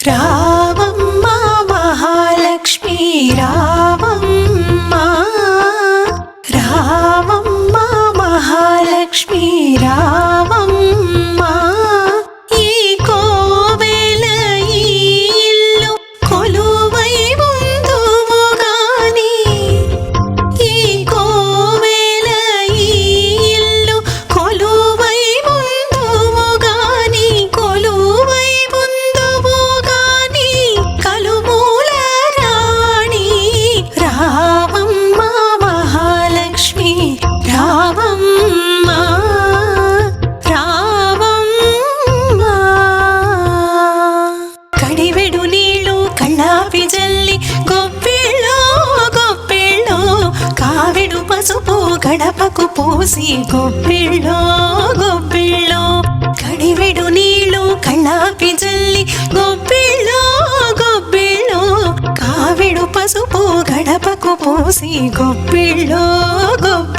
రావమ్మ మహాలక్ష్మి రావమ్మ, రావమ్మ మహాలక్ష్మి రావమ్మ. ఈ కోవెల ఈ ఇల్లు కొలువై ఉందువు గాని, ఈ కోవెల ఈ ఇల్లు కొలువై ఉందువు గాని, కొలువై ఉందువు గాని కలుమూల రాణి. రావమ్మ మహాలక్ష్మి రావమ్మ, రావమ్మ. కడివెడు నీళ్ళు కళ్ళాపి జల్లి గొప్పిళ్ళో గొప్పిళ్ళో, కావిడు పసుపు గడపకు పోసి గొప్పిళ్ళో గొప్పిళ్ళో. కడివెడు నీళ్ళు కళ్ళాపి జల్లి గొప్పిళ్ళో గొప్పిళ్ళో, కావిడు పసుపు గడపకు పోసి గొప్పిళ్ళో గొప్పిళ్ళో.